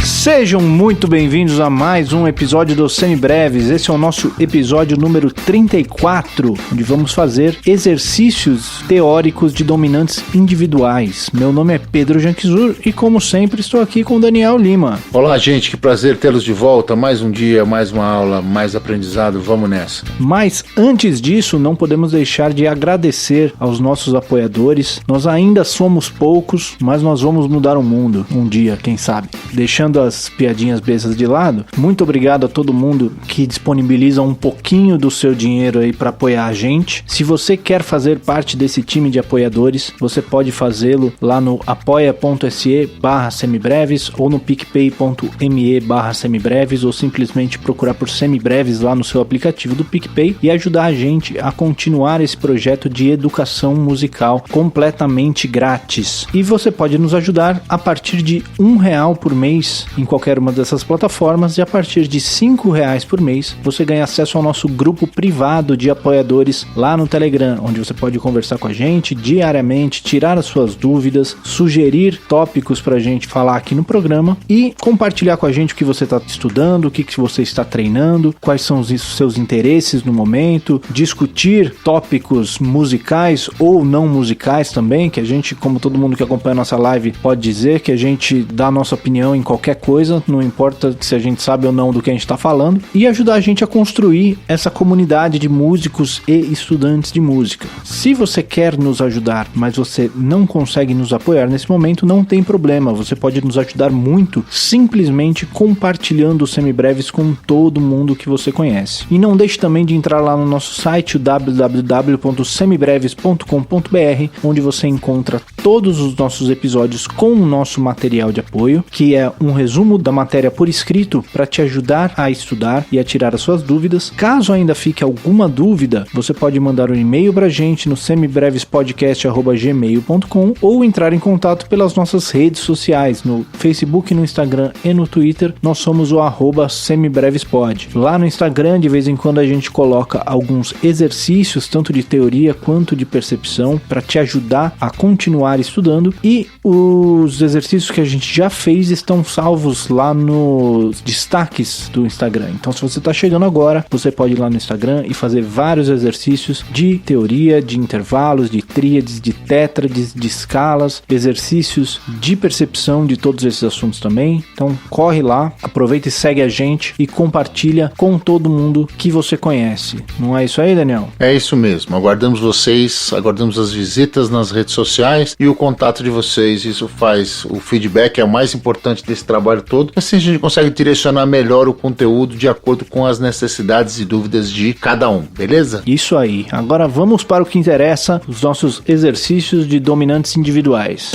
Sejam muito bem-vindos a mais um episódio do Semibreves. Esse é o nosso episódio número 34, onde vamos fazer exercícios teóricos de dominantes individuais. Meu nome é Pedro Janquizur e, como sempre, estou aqui com o Daniel Lima. Olá, gente, que prazer tê-los de volta. Mais um dia, mais uma aula, mais aprendizado. Vamos nessa. Mas, antes disso, não podemos deixar de agradecer aos nossos apoiadores. Nós ainda somos poucos, mas nós vamos mudar o mundo um dia, quem sabe. Deixando as piadinhas bestas de lado, muito obrigado a todo mundo que disponibiliza um pouquinho do seu dinheiro aí para apoiar a gente. Se você quer fazer parte desse time de apoiadores, você pode fazê-lo lá no apoia.se/semibreves ou no picpay.me/semibreves, ou simplesmente procurar por Semibreves lá no seu aplicativo do PicPay e ajudar a gente a continuar esse projeto de educação musical completamente grátis. E você pode nos ajudar a partir de R$1 por mês em qualquer uma dessas plataformas, e a partir de R$5 por mês você ganha acesso ao nosso grupo privado de apoiadores lá no Telegram, onde você pode conversar com a gente diariamente, tirar as suas dúvidas, sugerir tópicos pra gente falar aqui no programa e compartilhar com a gente o que você está estudando, o que você está treinando, quais são os seus interesses no momento, discutir tópicos musicais ou não musicais também, que a gente, como todo mundo que acompanha a nossa live pode dizer, que a gente dá a nossa opinião em qualquer coisa, não importa se a gente sabe ou não do que a gente está falando, e ajudar a gente a construir essa comunidade de músicos e estudantes de música. Se você quer nos ajudar, mas você não consegue nos apoiar nesse momento, não tem problema, você pode nos ajudar muito simplesmente compartilhando os Semibreves com todo mundo que você conhece. E não deixe também de entrar lá no nosso site, www.semibreves.com.br, onde você encontra todos os nossos episódios com o nosso material de apoio, que é um resumo da matéria por escrito para te ajudar a estudar e a tirar as suas dúvidas. Caso ainda fique alguma dúvida, você pode mandar um e-mail para a gente no semibrevespodcast@gmail.com ou entrar em contato pelas nossas redes sociais, no Facebook, no Instagram e no Twitter. Nós somos o @semibrevespod. Lá no Instagram, de vez em quando, a gente coloca alguns exercícios, tanto de teoria quanto de percepção, para te ajudar a continuar estudando, e os exercícios que a gente já fez estão salvos lá nos destaques do Instagram. Então, se você está chegando agora, você pode ir lá no Instagram e fazer vários exercícios de teoria, de intervalos, de tríades, de tétrades, de escalas, exercícios de percepção de todos esses assuntos também. Então, corre lá, aproveita e segue a gente e compartilha com todo mundo que você conhece. Não é isso aí, Daniel? É isso mesmo. Aguardamos vocês, aguardamos as visitas nas redes sociais e o contato de vocês. Isso faz o feedback, é o mais importante desse trabalho todo. Assim a gente consegue direcionar melhor o conteúdo de acordo com as necessidades e dúvidas de cada um, beleza? Isso aí. Agora vamos para o que interessa, os nossos exercícios de dominantes individuais.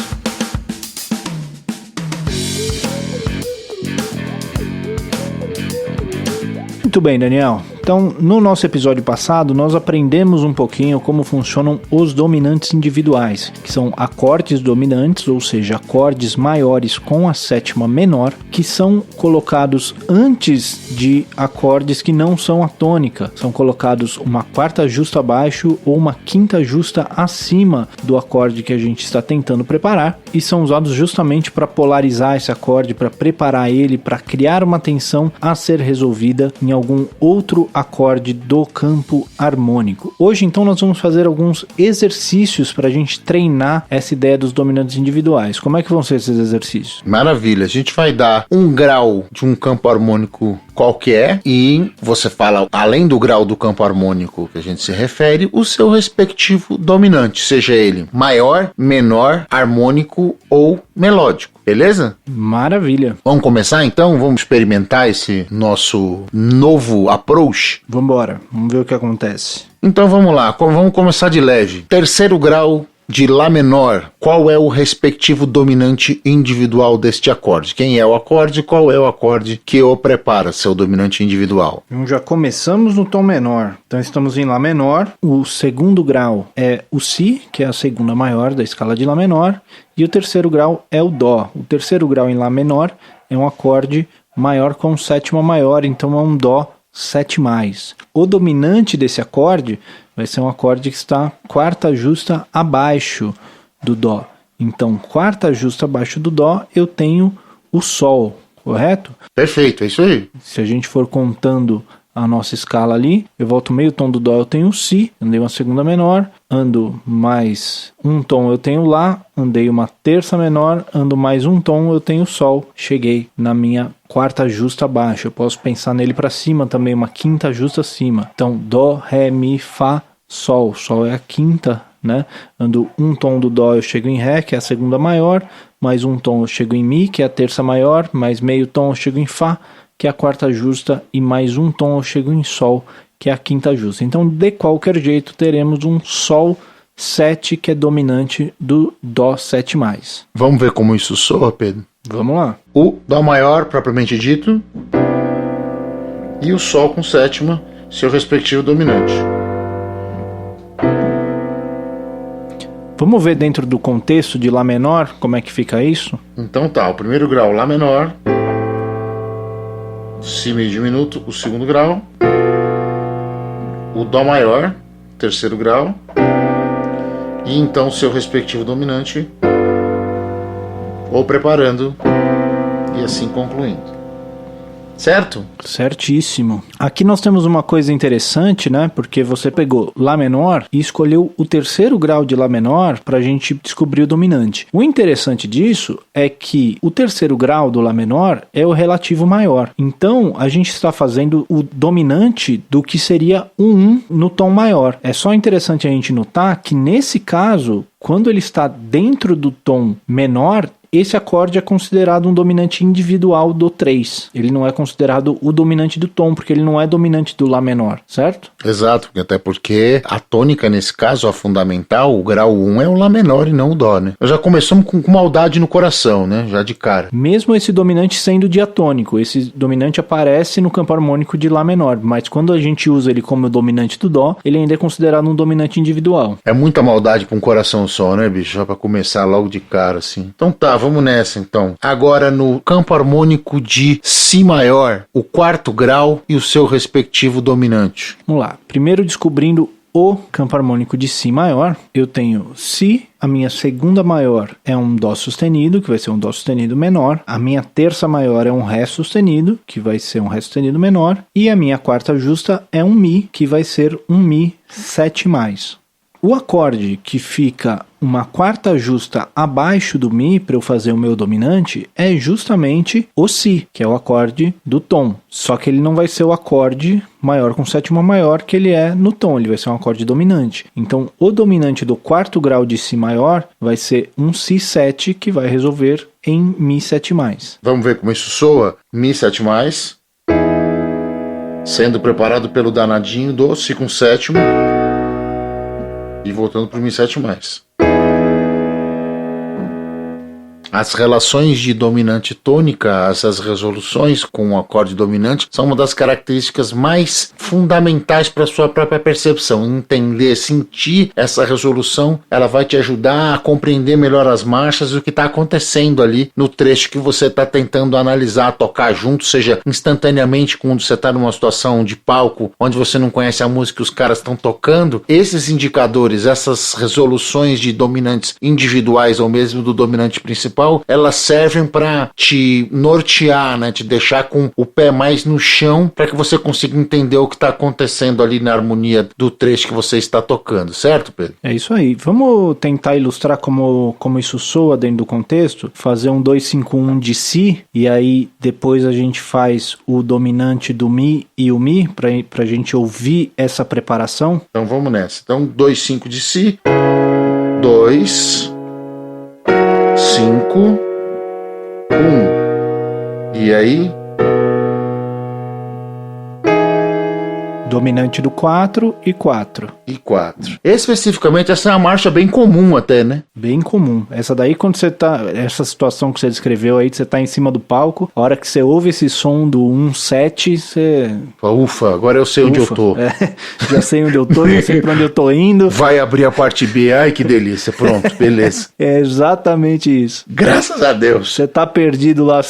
Muito bem, Daniel. Então, no nosso episódio passado, nós aprendemos um pouquinho como funcionam os dominantes individuais, que são acordes dominantes, ou seja, acordes maiores com a sétima menor, que são colocados antes de acordes que não são a tônica. São colocados uma quarta justa abaixo ou uma quinta justa acima do acorde que a gente está tentando preparar, e são usados justamente para polarizar esse acorde, para preparar ele, para criar uma tensão a ser resolvida em algum outro acorde do campo harmônico. Hoje, então, nós vamos fazer alguns exercícios para a gente treinar essa ideia dos dominantes individuais. Como é que vão ser esses exercícios? Maravilha, a gente vai dar um grau de um campo harmônico qualquer e você fala, além do grau do campo harmônico que a gente se refere, o seu respectivo dominante, seja ele maior, menor, harmônico ou melódico. Beleza? Maravilha. Vamos começar então? Vamos experimentar esse nosso novo approach? Vambora, vamos ver o que acontece. Então vamos lá, vamos começar de leve. Terceiro grau de Lá menor, qual é o respectivo dominante individual deste acorde? Quem é o acorde? Qual é o acorde que o prepara, seu dominante individual? Então já começamos no tom menor. Então estamos em Lá menor. O segundo grau é o Si, que é a segunda maior da escala de Lá menor. E o terceiro grau é o Dó. O terceiro grau em Lá menor é um acorde maior com sétima maior, então é um Dó 7+. O dominante desse acorde vai ser um acorde que está quarta justa abaixo do Dó. Então, quarta justa abaixo do Dó, eu tenho o Sol, correto? Perfeito, é isso aí. Se a gente for contando a nossa escala ali, eu volto meio tom do Dó, eu tenho o Si, andei uma segunda menor, ando mais um tom, eu tenho Lá, andei uma terça menor, ando mais um tom, eu tenho Sol. Cheguei na minha quarta justa abaixo. Eu posso pensar nele para cima também, uma quinta justa acima. Então, Dó, Ré, Mi, Fá, Sol. Sol é a quinta, né? Ando um tom do Dó, eu chego em Ré, que é a segunda maior, mais um tom eu chego em Mi, que é a terça maior, mais meio tom eu chego em Fá, que é a quarta justa, e mais um tom eu chego em Sol, que é a quinta justa. Então, de qualquer jeito, teremos um Sol 7, que é dominante do Dó 7+. Vamos ver como isso soa, Pedro? Vamos lá. O Dó maior, propriamente dito, e o Sol com sétima, seu respectivo dominante. Vamos ver dentro do contexto de Lá menor, como é que fica isso? Então tá, o primeiro grau Lá menor, Si meio diminuto, o segundo grau, o Dó maior, terceiro grau, e então seu respectivo dominante, ou preparando, e assim concluindo. Certo? Certíssimo. Aqui nós temos uma coisa interessante, né? Porque você pegou Lá menor e escolheu o terceiro grau de Lá menor para a gente descobrir o dominante. O interessante disso é que o terceiro grau do Lá menor é o relativo maior. Então, a gente está fazendo o dominante do que seria um 1 no tom maior. É só interessante a gente notar que nesse caso, quando ele está dentro do tom menor, esse acorde é considerado um dominante individual do 3. Ele não é considerado o dominante do tom, porque ele não é dominante do Lá menor, certo? Exato, até porque a tônica, nesse caso, a fundamental, o grau 1 é o Lá menor e não o Dó, né? Nós já começamos com maldade no coração, né? Já de cara. Mesmo esse dominante sendo diatônico, esse dominante aparece no campo harmônico de Lá menor, mas quando a gente usa ele como dominante do Dó, ele ainda é considerado um dominante individual. É muita maldade pra um coração só, né, bicho? Já pra começar logo de cara, assim. Então tá, vamos nessa então. Agora no campo harmônico de Si maior, o quarto grau e o seu respectivo dominante. Vamos lá. Primeiro descobrindo o campo harmônico de Si maior, eu tenho Si, a minha segunda maior é um Dó sustenido, que vai ser um Dó sustenido menor, a minha terça maior é um Ré sustenido, que vai ser um Ré sustenido menor, e a minha quarta justa é um Mi, que vai ser um Mi 7+. O acorde que fica uma quarta justa abaixo do Mi para eu fazer o meu dominante é justamente o Si, que é o acorde do tom. Só que ele não vai ser o acorde maior com sétima maior que ele é no tom, ele vai ser um acorde dominante. Então, o dominante do quarto grau de Si maior vai ser um Si7 que vai resolver em Mi 7+. Vamos ver como isso soa? Mi 7+, sendo preparado pelo danadinho do Si com sétima, e voltando para o Mi 7+. As relações de dominante tônica, essas resoluções com o acorde dominante, são uma das características mais fundamentais para a sua própria percepção. Entender, sentir essa resolução, ela vai te ajudar a compreender melhor as marchas e o que está acontecendo ali no trecho que você está tentando analisar, tocar junto, seja instantaneamente quando você está numa situação de palco, onde você não conhece a música que os caras estão tocando. Esses indicadores, essas resoluções de dominantes individuais ou mesmo do dominante principal, elas servem para te nortear, né? Te deixar com o pé mais no chão para que você consiga entender o que está acontecendo ali na harmonia do trecho que você está tocando, certo, Pedro? É isso aí. Vamos tentar ilustrar como isso soa dentro do contexto, fazer um 2-5-1 de Si, e aí depois a gente faz o dominante do Mi e o Mi, para a gente ouvir essa preparação. Então vamos nessa. Então 2-5 de Si, 2... 5, 1. E aí? Dominante do 4 e 4. e 4. Especificamente, essa é uma marcha bem comum até, né? Bem comum. Essa daí, quando você tá... Essa situação que você descreveu aí, você tá em cima do palco, a hora que você ouve esse som do 1-7, você... Ufa, agora eu sei onde eu tô. Já sei onde eu tô, já sei pra onde eu tô indo. Vai abrir a parte B, ai que delícia, pronto, beleza. É exatamente isso. Graças a Deus. Você tá perdido lá,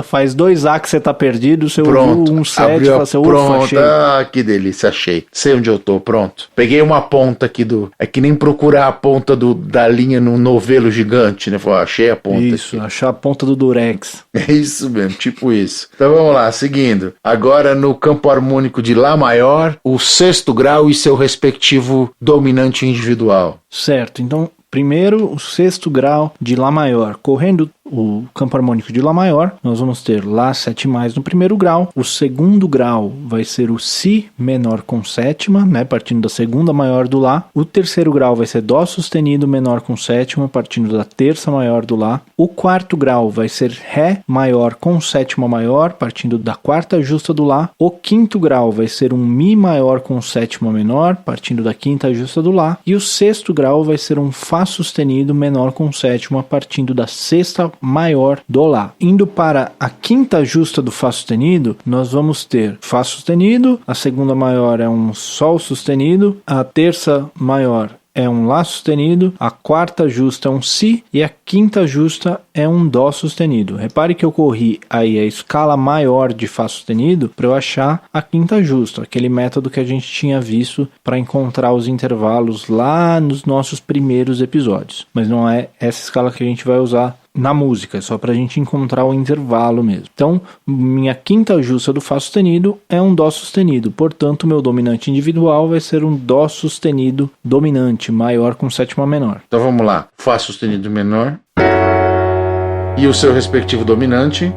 faz 2A que você tá perdido, você pronto, ouviu 1-7, fala assim, pronto, achei. Ah, que delícia, achei. Sei onde eu tô, pronto. Peguei uma ponta aqui é que nem procurar a ponta da linha no novelo gigante, né? Achei a ponta. Isso, aqui. achar a ponta do Durex. É isso mesmo, tipo isso. Então vamos lá, seguindo. Agora no campo harmônico de Lá maior, o 6º grau e seu respectivo dominante individual. Certo, então primeiro o 6º grau de Lá maior, correndo o campo harmônico de Lá maior, nós vamos ter Lá 7+ no primeiro grau, o 2º grau vai ser o Si menor com sétima, né, partindo da segunda maior do Lá, o 3º grau vai ser Dó sustenido menor com sétima, partindo da terça maior do Lá, o 4º grau vai ser Ré maior com sétima maior, partindo da quarta justa do Lá, o 5º grau vai ser um Mi maior com sétima menor, partindo da quinta justa do Lá, e o 6º grau vai ser um Fá sustenido menor com sétima, partindo da sexta maior do Lá. Indo para a quinta justa do Fá sustenido, nós vamos ter Fá sustenido, a segunda maior é um Sol sustenido, a terça maior é um Lá sustenido, a quarta justa é um Si e a quinta justa é um Dó sustenido. Repare que eu corri aí a escala maior de Fá sustenido para eu achar a quinta justa, aquele método que a gente tinha visto para encontrar os intervalos lá nos nossos primeiros episódios. Mas não é essa escala que a gente vai usar na música, é só para a gente encontrar o intervalo mesmo. Então, minha quinta justa do Fá sustenido é um Dó sustenido, portanto, meu dominante individual vai ser um Dó sustenido dominante, maior com sétima menor. Então vamos lá, Fá sustenido menor e o seu respectivo dominante.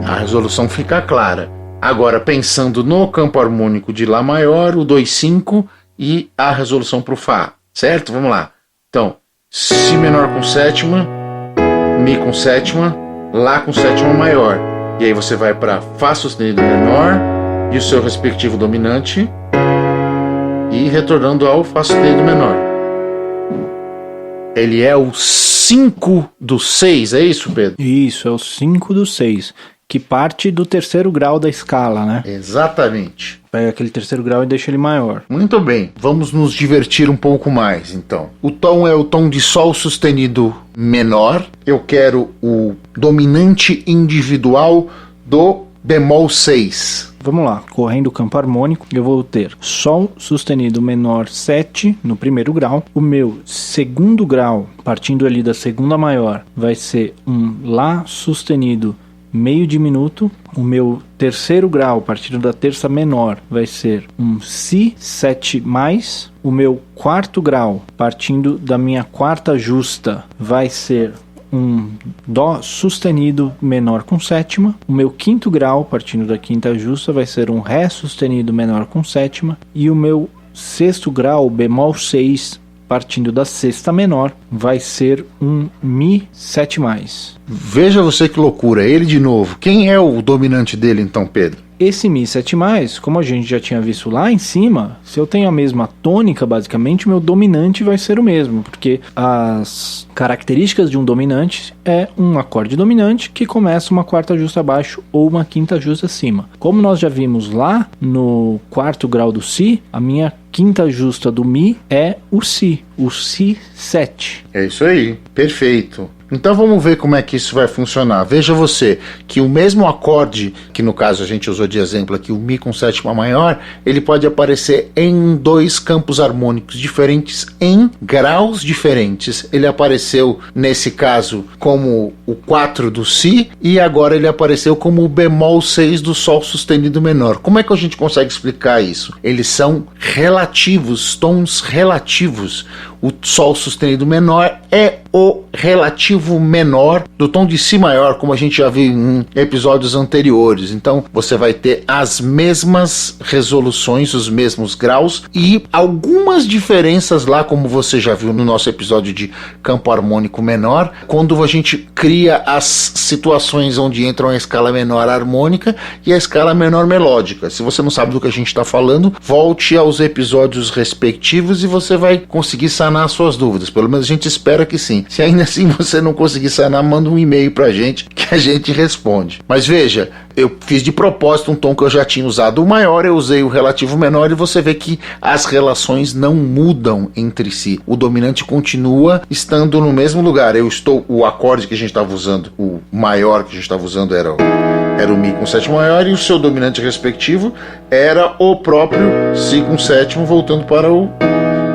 A resolução fica clara. Agora, pensando no campo harmônico de Lá maior, o 2/5 e a resolução para o Fá, certo? Vamos lá. Então, Si menor com sétima, Mi com sétima, Lá com sétima maior. E aí você vai para Fá sustenido menor e o seu respectivo dominante e retornando ao Fá sustenido menor. Ele é o 5 do 6, é isso, Pedro? Isso, é o 5 do 6, que parte do 3º grau da escala, né? Exatamente. Pega aquele 3º grau e deixa ele maior. Muito bem, vamos nos divertir um pouco mais, então. O tom é o tom de Sol sustenido menor. Eu quero o dominante individual do bemol 6. Vamos lá, correndo o campo harmônico, eu vou ter Sol sustenido menor 7 no primeiro grau. O meu 2º grau, partindo ali da segunda maior, vai ser um Lá sustenido meio diminuto. O meu 3º grau, partindo da terça menor, vai ser um Si 7+. O meu 4º grau, partindo da minha quarta justa, vai ser um Dó sustenido menor com sétima. O meu 5º grau, partindo da quinta justa, vai ser um Ré sustenido menor com sétima. E o meu 6º grau, bemol 6, partindo da sexta menor, vai ser um Mi 7+. Veja você que loucura, ele de novo. Quem é o dominante dele então, Pedro? Esse Mi 7+, como a gente já tinha visto lá em cima, se eu tenho a mesma tônica, basicamente, o meu dominante vai ser o mesmo, porque as características de um dominante é um acorde dominante que começa uma quarta justa abaixo ou uma quinta justa acima. Como nós já vimos lá no 4º grau do Si, a minha quinta justa do Mi é o Si 7. É isso aí, perfeito. Então vamos ver como é que isso vai funcionar. Veja você que o mesmo acorde, que no caso a gente usou de exemplo aqui, o Mi com sétima maior, ele pode aparecer em 2 campos harmônicos diferentes, em graus diferentes. Ele apareceu nesse caso como o 4 do Si e agora ele apareceu como o bemol 6 do Sol sustenido menor. Como é que a gente consegue explicar isso? Eles são relativos, tons relativos. o Sol sustenido menor é o relativo menor do tom de Si maior, como a gente já viu em episódios anteriores. Então você vai ter as mesmas resoluções, os mesmos graus e algumas diferenças lá, como você já viu no nosso episódio de campo harmônico menor, quando a gente cria as situações onde entram a escala menor harmônica e a escala menor melódica. Se você não sabe do que a gente está falando, volte aos episódios respectivos e você vai conseguir sanar suas dúvidas. Pelo menos a gente espera que sim. Se ainda assim você não conseguir sanar, manda um e-mail pra gente que a gente responde. Mas veja, eu fiz de propósito um tom que eu já tinha usado o maior, eu usei o relativo menor e você vê que as relações não mudam entre si. O dominante continua estando no mesmo lugar. O acorde que a gente estava usando, o maior que a gente estava usando era o Mi com sétima maior, e o seu dominante respectivo era o próprio Si com sétima, voltando para o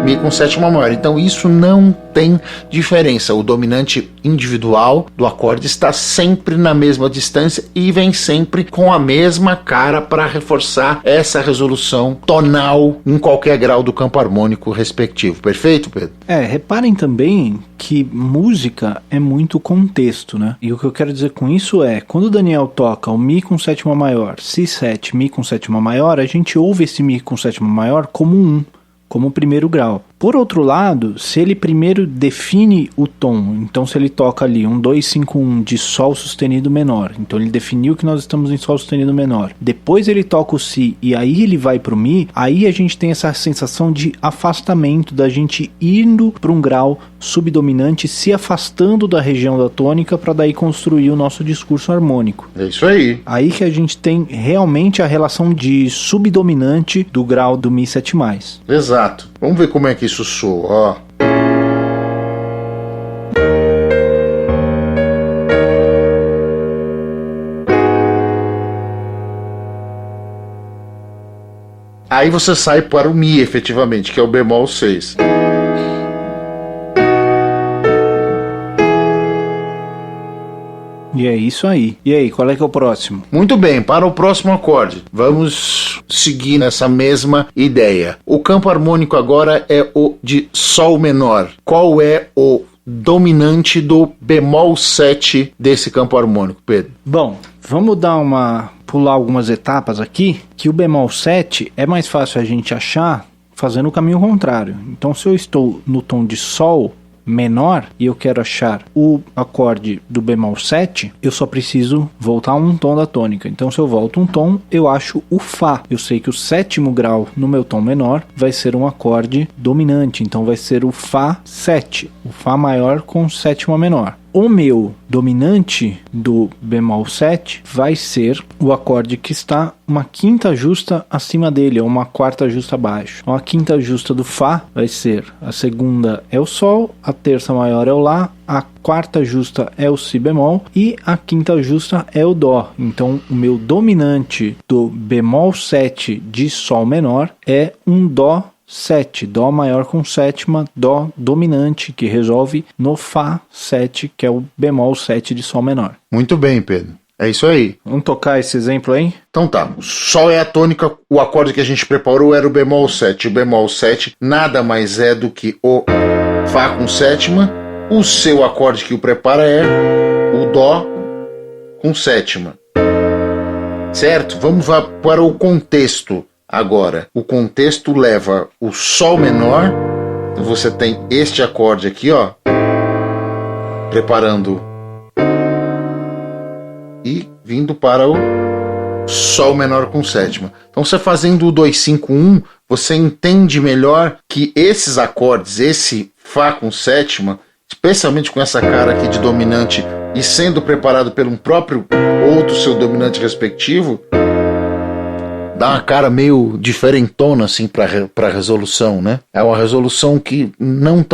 Mi com sétima maior. Então isso não tem diferença. O dominante individual do acorde está sempre na mesma distância e vem sempre com a mesma cara para reforçar essa resolução tonal em qualquer grau do campo harmônico respectivo. Perfeito, Pedro? Reparem também que música é muito contexto, né? E o que eu quero dizer com isso é, quando o Daniel toca o Mi com sétima maior, Si7, Mi com sétima maior, a gente ouve esse Mi com sétima maior como o primeiro grau. Por outro lado, se ele primeiro define o tom, então se ele toca ali um 2-5-1 de Sol sustenido menor, então ele definiu que nós estamos em Sol sustenido menor, depois ele toca o Si e aí ele vai pro Mi, aí a gente tem essa sensação de afastamento, da gente indo para um grau subdominante, se afastando da região da tônica para daí construir o nosso discurso harmônico. É isso aí. Aí que a gente tem realmente a relação de subdominante do grau do Mi 7+. Exato. Vamos ver como é que isso soa, ó. Aí você sai para o Mi, efetivamente, que é o bemol 6. E é isso aí. E aí, qual é que é o próximo? Muito bem, para o próximo acorde, vamos seguir nessa mesma ideia. O campo harmônico agora é o de Sol menor. Qual é o dominante do bemol 7 desse campo harmônico, Pedro? Bom, vamos pular algumas etapas aqui, que o bemol 7 é mais fácil a gente achar fazendo o caminho contrário. Então, se eu estou no tom de Sol menor e eu quero achar o acorde do bemol 7, eu só preciso voltar um tom da tônica. Então, se eu volto um tom, eu acho o Fá. Eu sei que o sétimo grau no meu tom menor vai ser um acorde dominante, então vai ser o Fá 7, o Fá maior com sétima menor. O meu dominante do bemol 7 vai ser o acorde que está uma quinta justa acima dele, ou uma quarta justa abaixo. Então a quinta justa do Fá vai ser, a segunda é o Sol, a terça maior é o Lá, a quarta justa é o Si bemol e a quinta justa é o Dó. Então o meu dominante do bemol 7 de Sol menor é um Dó 7, Dó maior com sétima, Dó dominante, que resolve no Fá 7, que é o bemol 7 de Sol menor. Muito bem, Pedro. É isso aí. Vamos tocar esse exemplo aí? Então tá, o Sol é a tônica, o acorde que a gente preparou era o bemol 7. O bemol 7 nada mais é do que o Fá com sétima. O seu acorde que o prepara é o Dó com sétima. Certo? Vamos para o contexto. Agora, o contexto leva o Sol menor, então você tem este acorde aqui, ó, preparando e vindo para o Sol menor com sétima. Então você fazendo o 2-5-1, você entende melhor que esses acordes, esse Fá com sétima, especialmente com essa cara aqui de dominante e sendo preparado pelo próprio outro seu dominante respectivo, dá uma cara meio diferentona assim para resolução, né? É uma resolução que não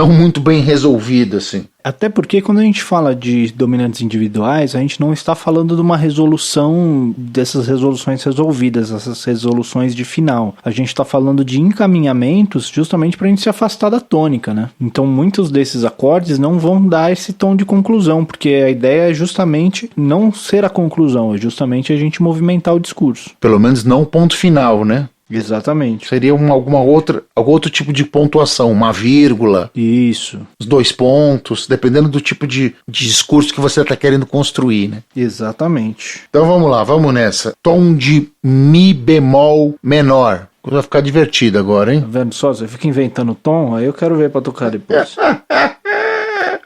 muito bem resolvida assim. Até porque quando a gente fala de dominantes individuais, a gente não está falando de uma resolução dessas resoluções resolvidas, essas resoluções de final. A gente está falando de encaminhamentos justamente para a gente se afastar da tônica, né? Então muitos desses acordes não vão dar esse tom de conclusão, porque a ideia é justamente não ser a conclusão, é justamente a gente movimentar o discurso. Pelo menos não o ponto final, né? Exatamente. Seria algum outro tipo de pontuação, uma vírgula. Isso. Os 2 pontos, dependendo do tipo de discurso que você está querendo construir, né? Exatamente. Então vamos lá, vamos nessa. Tom de Mi bemol menor. Vai ficar divertido agora, hein? Tá vendo só? Você fica inventando tom, aí eu quero ver pra tocar depois.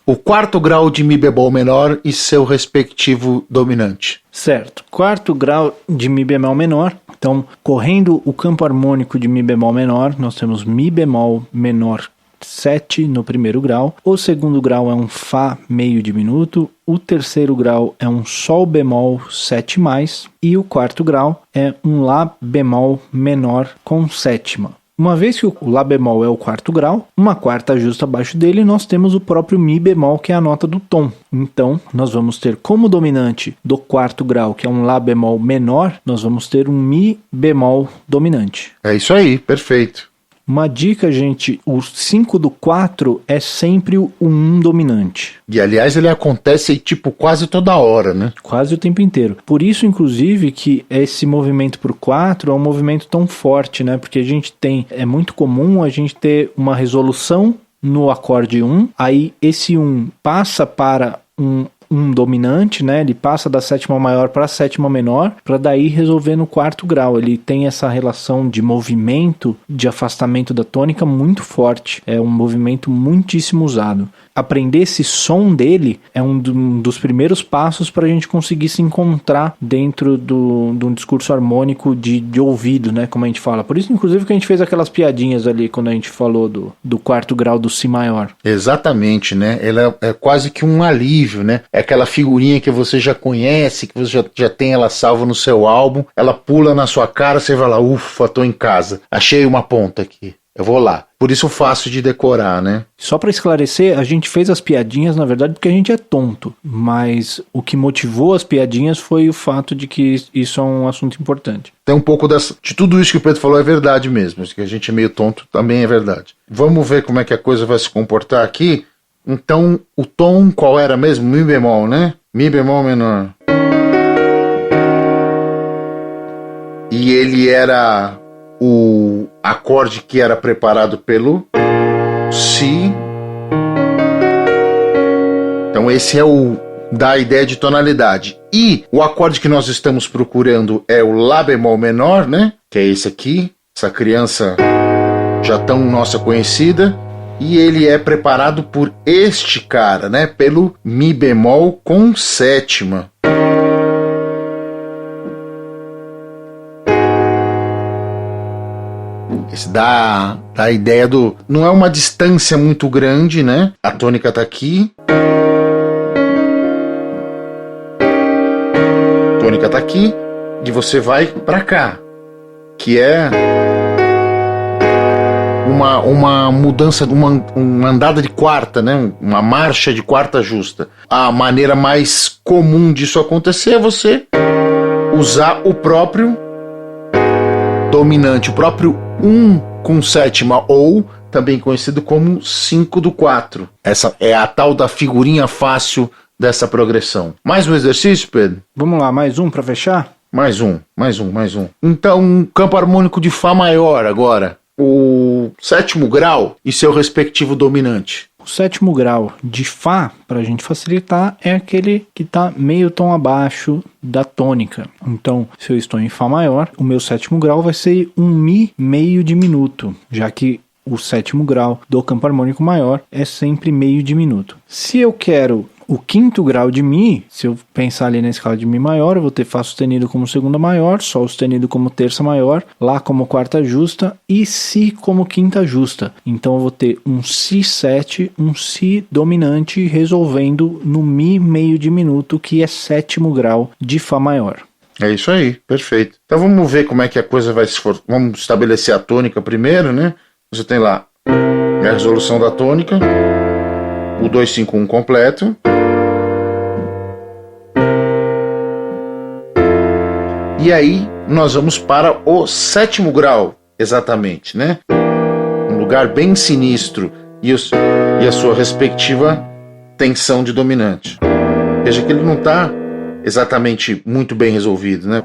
O 4º grau de Mi bemol menor e seu respectivo dominante. Certo. 4º grau de Mi bemol menor. Então, correndo o campo harmônico de Mi bemol menor, nós temos Mi bemol menor 7 no 1º grau. O 2º grau é um Fá meio diminuto. O 3º grau é um Sol bemol 7+. E o 4º grau é um Lá bemol menor com sétima. Uma vez que o Lá bemol é o 4º grau, uma quarta justa abaixo dele, nós temos o próprio Mi bemol, que é a nota do tom. Então, nós vamos ter como dominante do 4º grau, que é um Lá bemol menor, nós vamos ter um Mi bemol dominante. É isso aí, perfeito. Uma dica, gente, o 5 do 4 é sempre o 1 dominante. E aliás, ele acontece tipo quase toda hora, né? Quase o tempo inteiro. Por isso, inclusive, que esse movimento por 4 é um movimento tão forte, né? Porque a gente tem, é muito comum a gente ter uma resolução no acorde 1, aí esse 1 passa para um dominante, né? Ele passa da sétima maior para a sétima menor, para daí resolver no 4º grau. Ele tem essa relação de movimento, de afastamento da tônica muito forte. É um movimento muitíssimo usado. Aprender esse som dele é um dos primeiros passos para a gente conseguir se encontrar dentro de um discurso harmônico de ouvido, né? Como a gente fala. Por isso, inclusive, que a gente fez aquelas piadinhas ali quando a gente falou do 4º grau do Si maior. Exatamente, né? Ele é quase que um alívio, né? É aquela figurinha que você já conhece, que você já tem ela salva no seu álbum, ela pula na sua cara, você vai lá, ufa, tô em casa, achei uma ponta aqui, eu vou lá. Por isso fácil de decorar, né? Só para esclarecer, a gente fez as piadinhas, na verdade, porque a gente é tonto, mas o que motivou as piadinhas foi o fato de que isso é um assunto importante. Tem um pouco de tudo isso que o Pedro falou é verdade mesmo, que a gente é meio tonto também é verdade. Vamos ver como é que a coisa vai se comportar aqui. Então, o tom qual era mesmo? Mi bemol, né? Mi bemol menor. E ele era o acorde que era preparado pelo Si. Então, esse é o da ideia de tonalidade. E o acorde que nós estamos procurando é o Lá bemol menor, né? Que é esse aqui. Essa criança já tão nossa conhecida. E ele é preparado por este cara, né? Pelo Mi bemol com sétima. Isso dá a ideia do... Não é uma distância muito grande, né? A tônica tá aqui. A tônica tá aqui. E você vai pra cá. Que é... uma mudança, uma andada de quarta, né? Uma marcha de quarta justa. A maneira mais comum disso acontecer é você usar o próprio dominante, o próprio 1 com sétima, ou também conhecido como 5 do 4. Essa é a tal da figurinha fácil dessa progressão. Mais um exercício, Pedro? Vamos lá, mais um para fechar? Mais um. Então, campo harmônico de Fá maior agora. O 7º grau e seu respectivo dominante. O 7º grau de Fá, para a gente facilitar, é aquele que está meio tom abaixo da tônica. Então, se eu estou em Fá maior, o meu 7º grau vai ser um Mi meio diminuto, já que o 7º grau do campo harmônico maior é sempre meio diminuto. Se eu quero o 5º grau de Mi, se eu pensar ali na escala de Mi maior, eu vou ter Fá sustenido como segunda maior, Sol sustenido como terça maior, Lá como quarta justa e Si como quinta justa. Então eu vou ter um Si7, um Si dominante resolvendo no Mi meio diminuto, que é 7º grau de Fá maior. É isso aí, perfeito. Então vamos ver como é que a coisa vai se for. Vamos estabelecer a tônica primeiro, né? Você tem lá a resolução da tônica, o 251 completo. E aí nós vamos para o 7º grau, exatamente, né? Um lugar bem sinistro e a sua respectiva tensão de dominante. Veja que ele não está exatamente muito bem resolvido, né?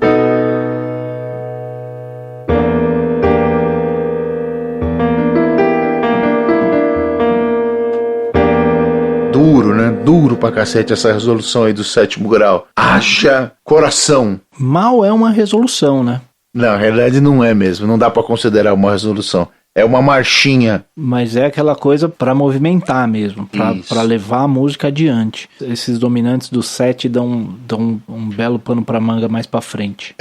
duro pra cacete essa resolução aí do 7º grau. Haja coração. Mal é uma resolução, né? Não, na realidade não é mesmo, não dá pra considerar uma resolução. É uma marchinha. Mas é aquela coisa pra movimentar mesmo, pra levar a música adiante. Esses dominantes do 7 dão um belo pano pra manga mais pra frente.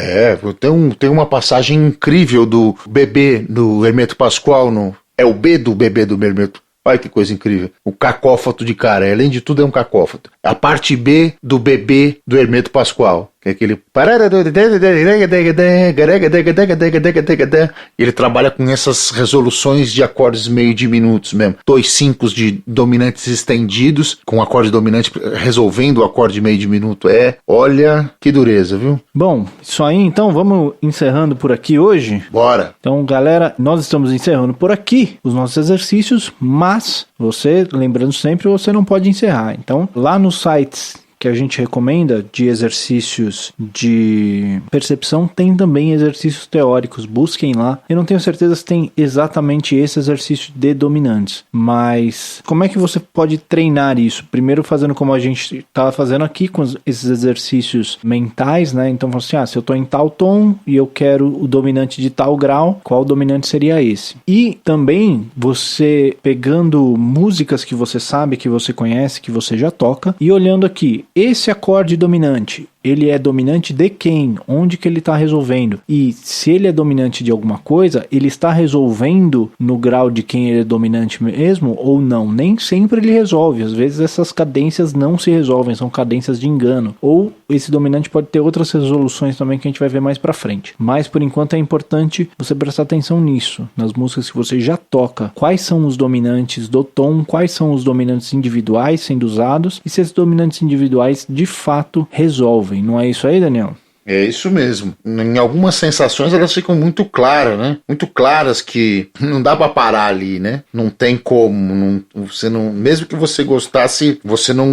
Tem uma passagem incrível do bebê do Hermeto Pascoal, é o B do bebê do Hermeto. Olha que coisa incrível. O cacófato de cara, além de tudo é um cacófato. A parte B do bebê do Hermeto Pascoal, que é aquele... Ele trabalha com essas resoluções de acordes meio diminutos mesmo. 2 5 de dominantes estendidos, com acorde dominante resolvendo o acorde meio diminuto. Olha que dureza, viu? Bom, isso aí então, vamos encerrando por aqui hoje? Bora! Então, galera, nós estamos encerrando por aqui os nossos exercícios, mas você, lembrando sempre, você não pode encerrar. Então, lá nos sites que a gente recomenda de exercícios de percepção, tem também exercícios teóricos, busquem lá. Eu não tenho certeza se tem exatamente esse exercício de dominantes, mas como é que você pode treinar isso? Primeiro fazendo como a gente estava fazendo aqui, com esses exercícios mentais, né? Então, assim, se eu estou em tal tom e eu quero o dominante de tal grau, qual dominante seria esse? E também você pegando músicas que você sabe, que você conhece, que você já toca, e olhando aqui, esse acorde dominante, ele é dominante de quem? Onde que ele está resolvendo? E se ele é dominante de alguma coisa, ele está resolvendo no grau de quem ele é dominante mesmo ou não? Nem sempre ele resolve. Às vezes essas cadências não se resolvem, são cadências de engano. Ou esse dominante pode ter outras resoluções também que a gente vai ver mais pra frente. Mas por enquanto é importante você prestar atenção nisso, nas músicas que você já toca. Quais são os dominantes do tom? Quais são os dominantes individuais sendo usados? E se esses dominantes individuais de fato resolvem? Não é isso aí, Daniel? É isso mesmo. Em algumas sensações elas ficam muito claras, né? Muito claras que não dá pra parar ali, né? Não tem como. Você não, mesmo que você gostasse, você não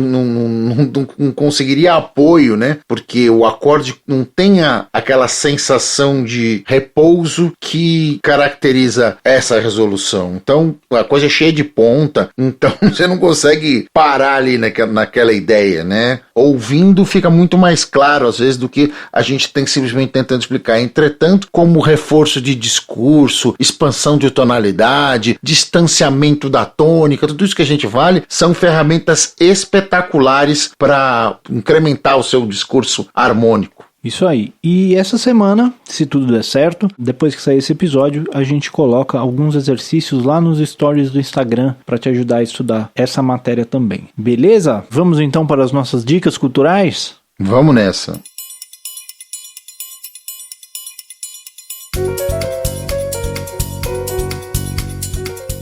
conseguiria apoio, né? Porque o acorde não tem aquela sensação de repouso que caracteriza essa resolução. Então a coisa é cheia de ponta, então você não consegue parar ali naquela ideia, né? Ouvindo fica muito mais claro às vezes do que a gente tem simplesmente tentando explicar. Entretanto, como reforço de discurso, expansão de tonalidade, distanciamento da tônica, tudo isso que a gente vale, são ferramentas espetaculares para incrementar o seu discurso harmônico. Isso aí. E essa semana, se tudo der certo, depois que sair esse episódio, a gente coloca alguns exercícios lá nos stories do Instagram para te ajudar a estudar essa matéria também. Beleza? Vamos então para as nossas dicas culturais? Vamos nessa.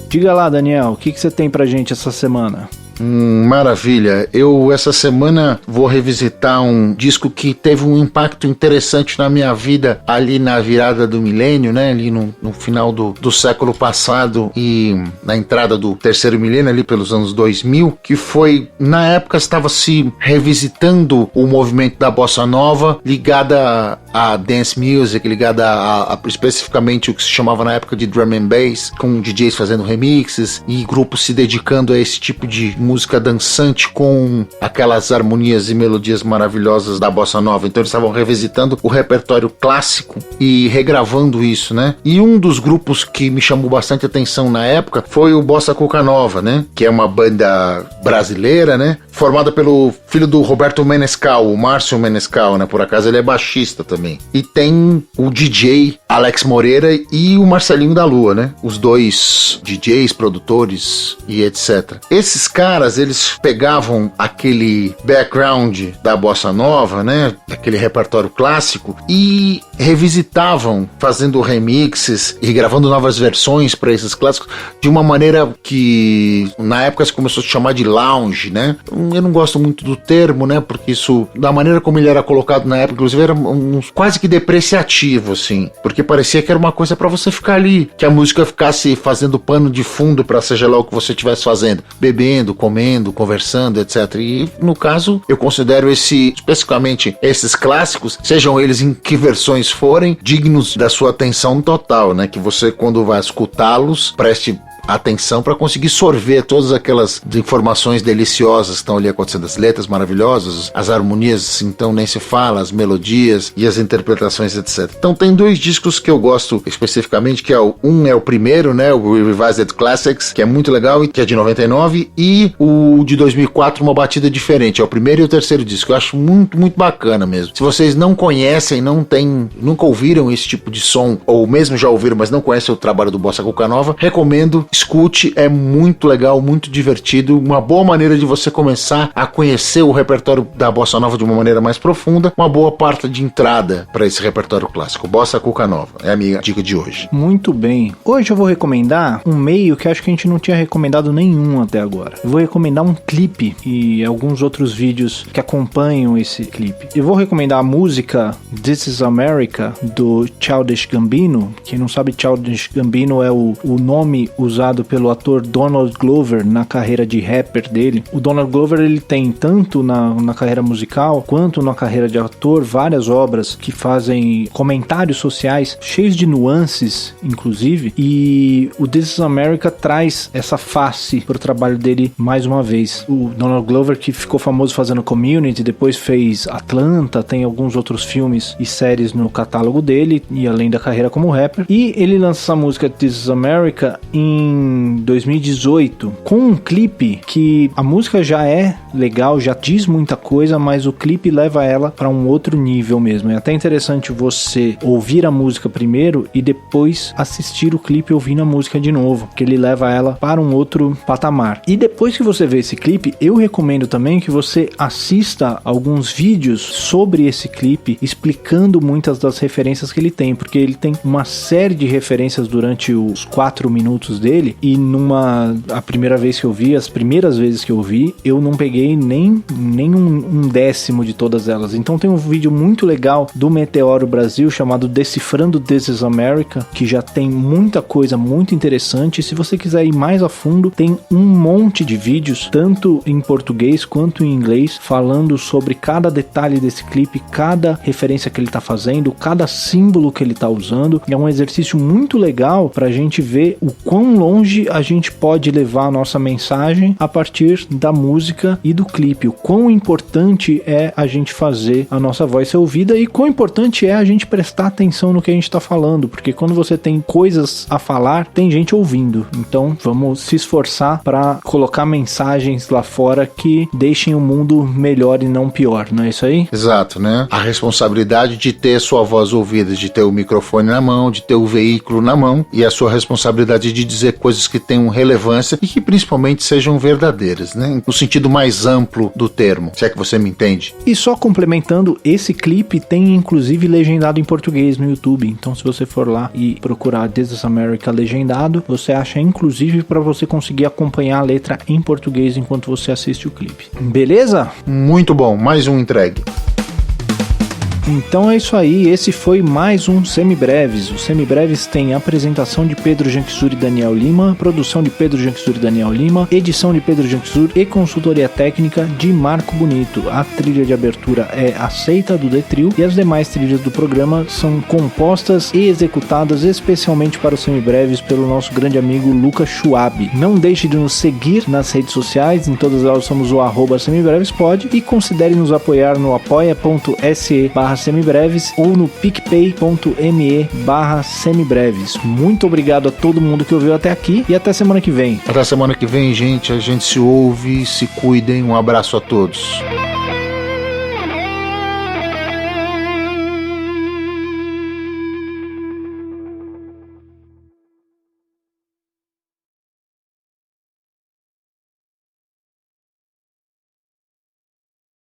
Diga lá, Daniel, o que você tem pra gente essa semana? Maravilha, eu essa semana vou revisitar um disco que teve um impacto interessante na minha vida ali na virada do milênio, né, ali no final do século passado e na entrada do terceiro milênio ali pelos anos 2000, que foi, na época estava se revisitando o movimento da bossa nova ligada a dance music, ligada a especificamente o que se chamava na época de drum and bass, com DJs fazendo remixes e grupos se dedicando a esse tipo de música dançante com aquelas harmonias e melodias maravilhosas da bossa nova. Então eles estavam revisitando o repertório clássico e regravando isso, né? E um dos grupos que me chamou bastante atenção na época foi o Bossa Cuca Nova, né? Que é uma banda brasileira, né? Formada pelo filho do Roberto Menescal, o Márcio Menescal, né? Por acaso ele é baixista também. E tem o DJ Alex Moreira e o Marcelinho da Lua, né? Os dois DJs, produtores e etc. Esses caras, eles pegavam aquele background da bossa nova, né? Aquele repertório clássico e revisitavam, fazendo remixes e gravando novas versões para esses clássicos de uma maneira que na época se começou a chamar de lounge, né? Eu não gosto muito do termo, né? Porque isso, da maneira como ele era colocado na época, inclusive era quase que depreciativo, assim, porque parecia que era uma coisa para você ficar ali, que a música ficasse fazendo pano de fundo para seja lá o que você estivesse fazendo, bebendo, comendo, conversando, etc. E no caso, eu considero especificamente esses clássicos, sejam eles em que versões forem, dignos da sua atenção total, né? Que você, quando vai escutá-los, preste atenção para conseguir sorver todas aquelas informações deliciosas que estão ali acontecendo, as letras maravilhosas, as harmonias, então nem se fala, as melodias e as interpretações, etc. Então tem 2 discos que eu gosto especificamente, que é um é o primeiro, né, o Revised Classics, que é muito legal, que é de 99, e o de 2004, Uma Batida Diferente, é o primeiro e o terceiro disco. Eu acho muito, muito bacana mesmo. Se vocês não conhecem, nunca ouviram esse tipo de som, ou mesmo já ouviram, mas não conhecem o trabalho do Bossa Cuca Nova, recomendo, escute, é muito legal, muito divertido, uma boa maneira de você começar a conhecer o repertório da Bossa Nova de uma maneira mais profunda, uma boa porta de entrada para esse repertório clássico. Bossa Cuca Nova é a minha dica de hoje. Muito bem. Hoje eu vou recomendar um meio que acho que a gente não tinha recomendado nenhum até agora. Eu vou recomendar um clipe e alguns outros vídeos que acompanham esse clipe. Eu vou recomendar a música This Is America, do Childish Gambino. Quem não sabe, Childish Gambino é o nome usado pelo ator Donald Glover na carreira de rapper dele. O Donald Glover, ele tem tanto na carreira musical quanto na carreira de ator várias obras que fazem comentários sociais cheios de nuances, inclusive, e o This Is America traz essa face pro trabalho dele mais uma vez. O Donald Glover, que ficou famoso fazendo Community, depois fez Atlanta, tem alguns outros filmes e séries no catálogo dele, e além da carreira como rapper, e ele lança essa música This Is America em 2018, com um clipe que a música já é legal, já diz muita coisa, mas o clipe leva ela para um outro nível mesmo. É até interessante você ouvir a música primeiro e depois assistir o clipe ouvindo a música de novo, que ele leva ela para um outro patamar. E depois que você vê esse clipe, eu recomendo também que você assista alguns vídeos sobre esse clipe, explicando muitas das referências que ele tem, porque ele tem uma série de referências durante os 4 minutos dele, e a primeira vez que eu vi, as primeiras vezes que eu vi, eu não peguei nem um décimo de todas elas. Então tem um vídeo muito legal do Meteoro Brasil chamado Decifrando This Is America, que já tem muita coisa muito interessante. E se você quiser ir mais a fundo, tem um monte de vídeos, tanto em português quanto em inglês, falando sobre cada detalhe desse clipe, cada referência que ele tá fazendo, cada símbolo que ele tá usando. É um exercício muito legal pra gente ver o quão longe a gente pode levar a nossa mensagem a partir da música e do clipe, o quão importante é a gente fazer a nossa voz ser ouvida e quão importante é a gente prestar atenção no que a gente tá falando, porque quando você tem coisas a falar, tem gente ouvindo. Então vamos se esforçar para colocar mensagens lá fora que deixem o mundo melhor e não pior, não é isso aí? Exato, né? A responsabilidade de ter sua voz ouvida, de ter o microfone na mão, de ter o veículo na mão, e a sua responsabilidade de dizer coisas que tenham relevância e que principalmente sejam verdadeiras, né? No sentido mais amplo do termo, se é que você me entende. E só complementando, esse clipe tem inclusive legendado em português no YouTube, então se você for lá e procurar This Is America legendado, você acha inclusive para você conseguir acompanhar a letra em português enquanto você assiste o clipe. Beleza? Muito bom, mais um entregue. Então é isso aí, esse foi mais um Semibreves. O Semibreves tem apresentação de Pedro Janquissur e Daniel Lima, produção de Pedro Janquissur e Daniel Lima, edição de Pedro Janquissur e consultoria técnica de Marco Bonito. A trilha de abertura é Aceita, do The Trio, e as demais trilhas do programa são compostas e executadas especialmente para os Semibreves pelo nosso grande amigo Lucas Schwab. Não deixe de nos seguir nas redes sociais, em todas elas somos o @semibrevespod, e considere nos apoiar no apoia.se/semibreves ou no picpay.me/semibreves. Muito obrigado a todo mundo que ouviu até aqui e até semana que vem. Até semana que vem, gente. A gente se ouve, se cuidem. Um abraço a todos.